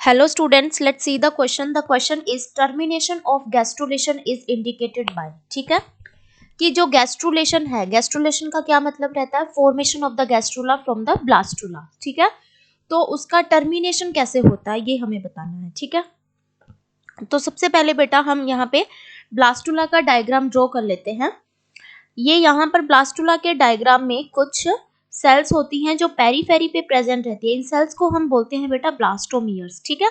Hello students, let's see the question. The question is termination of gastrulation is indicated by. ठीक है कि जो gastrulation है, gastrulation का क्या मतलब रहता है? Formation of the gastrula from the blastula. ठीक है, तो उसका टर्मिनेशन कैसे होता है ये हमें बताना है. ठीक है, तो सबसे पहले बेटा हम यहाँ पे ब्लास्टुला का डायग्राम ड्रॉ कर लेते हैं. ये यहाँ पर ब्लास्टुला के डायग्राम में कुछ सेल्स होती हैं जो पेरीफेरी पे प्रेजेंट रहती है. इन सेल्स को हम बोलते हैं बेटा ब्लास्टोमियर्स. ठीक है,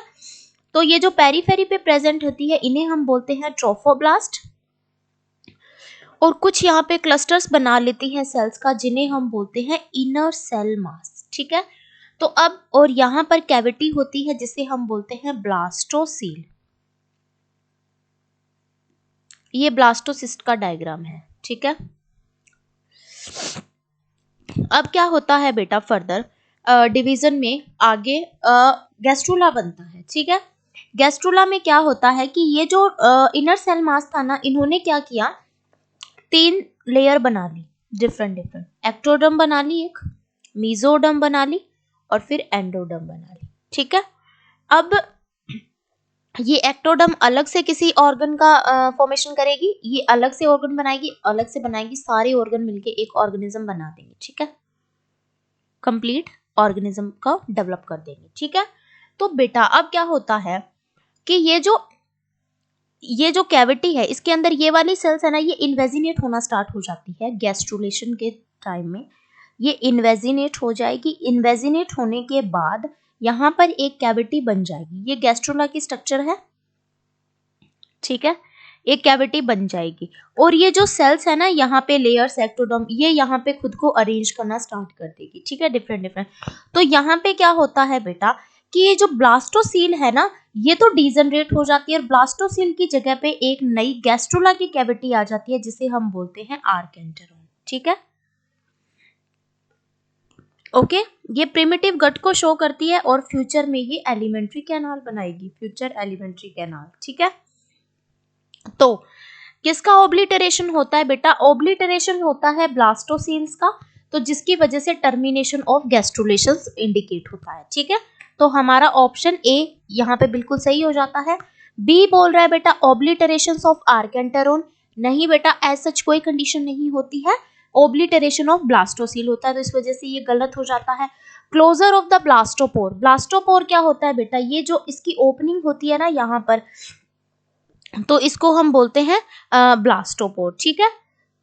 तो ये जो पेरीफेरी पे प्रेजेंट होती है इन्हें हम बोलते हैं ट्रोफोब्लास्ट. और कुछ यहाँ पे क्लस्टर्स बना लेती हैं सेल्स का जिन्हें हम बोलते हैं इनर सेल मास. ठीक है, तो अब और यहाँ पर कैविटी होती है जिसे हम बोलते हैं ब्लास्टोसील. ये ब्लास्टोसिस्ट का डायग्राम है. ठीक है, अब क्या होता है बेटा फर्दर डिवीजन में आगे गैस्ट्रुला बनता है. ठीक है, गैस्ट्रुला में क्या होता है कि ये जो इनर सेल मास था ना, इन्होंने क्या किया, 3 लेयर बना ली डिफरेंट. एक्टोडर्म बना ली, एक मेसोडर्म बना ली और फिर एंडोडर्म बना ली. ठीक है, अब ये एक्टोडर्म अलग से किसी ऑर्गन का फॉर्मेशन करेगी, ये अलग से ऑर्गन बनाएगी, अलग से बनाएगी, सारे ऑर्गन मिलके एक ऑर्गेनिज्म बना देंगे. ठीक है, कंप्लीट ऑर्गेनिज्म का डेवलप कर देंगे. ठीक है, तो बेटा अब क्या होता है कि ये जो कैविटी है इसके अंदर ये वाली सेल्स है ना, ये इन्वेजिनेट होना स्टार्ट हो जाती है गैस्ट्रुलेशन के टाइम में. ये इन्वेजिनेट हो जाएगी. इन्वेजिनेट होने के बाद यहाँ पर एक कैविटी बन जाएगी. ये गैस्ट्रुला की स्ट्रक्चर है. ठीक है, एक कैविटी बन जाएगी और ये जो सेल्स है ना, यहाँ पे लेयर्स एक्टोडर्म, ये यहाँ पे खुद को अरेंज करना स्टार्ट कर देगी. ठीक है, डिफरेंट. तो यहाँ पे क्या होता है बेटा कि ये जो ब्लास्टोसील है ना, ये तो डीजनरेट हो जाती है और ब्लास्टोसील की जगह पे एक नई गैस्ट्रुला की कैविटी आ जाती है जिसे हम बोलते हैं आर्केंटेरोन. ठीक है, ओके, ये प्रिमिटिव गट को शो करती है और फ्यूचर में ये एलिमेंट्री कैनाल बनाएगी, फ्यूचर एलिमेंट्री कैनाल. ठीक है, तो किसका ओब्लिटरेशन होता है बेटा? ओब्लिटरेशन होता है ब्लास्टोसील्स का, तो जिसकी वजह से टर्मिनेशन ऑफ गैस्ट्रुलेशंस इंडिकेट होता है. ठीक है, तो हमारा ऑप्शन ए यहाँ पे बिल्कुल सही हो जाता है. बी बोल रहा है बेटा ओब्लिटरेशंस ऑफ आर्केंटेरोन. नहीं बेटा, ऐसा सच कोई कंडीशन नहीं होती है, ओब्लिटरेशन ऑफ ब्लास्टोसील होता है, तो इस वजह से ये गलत हो जाता है. Closure of the blastopore. Blastopore क्या होता है बेटा? ये जो इसकी ओपनिंग होती है ना यहाँ पर, तो इसको हम बोलते हैं ब्लास्टोपोर. ठीक है,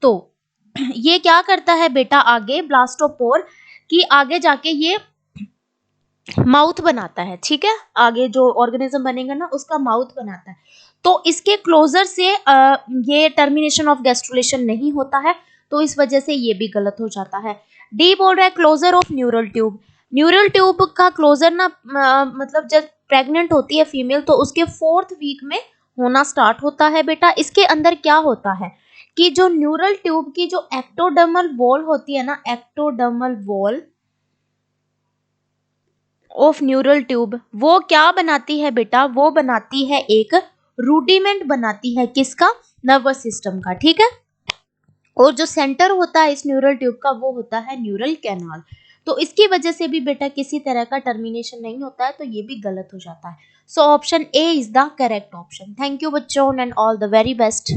तो ये क्या करता है बेटा आगे ब्लास्टोपोर की आगे जाके ये माउथ बनाता है. ठीक है, आगे जो ऑर्गेनिज्म बनेगा ना उसका माउथ बनाता है. तो इसके क्लोजर से ये टर्मिनेशन ऑफ गैस्ट्रुलेशन नहीं होता है, तो इस वजह से ये भी गलत हो जाता है. डी बोल रहा है closure of neural tube. Neural tube का क्लोजर ना मतलब जब प्रेग्नेंट होती है फीमेल तो उसके 4th वीक में होना स्टार्ट होता है बेटा. इसके अंदर क्या होता है कि जो न्यूरल ट्यूब की जो एक्टोडर्मल वॉल होती है ना, ectodermal wall of neural tube, वो क्या बनाती है बेटा? वो बनाती है एक रूडिमेंट बनाती है किसका? नर्वस सिस्टम का. ठीक है, और जो सेंटर होता है इस न्यूरल ट्यूब का वो होता है न्यूरल कैनाल. तो इसकी वजह से भी बेटा किसी तरह का टर्मिनेशन नहीं होता है, तो ये भी गलत हो जाता है. So option A is the correct option. Thank you बच्चों and all the very best.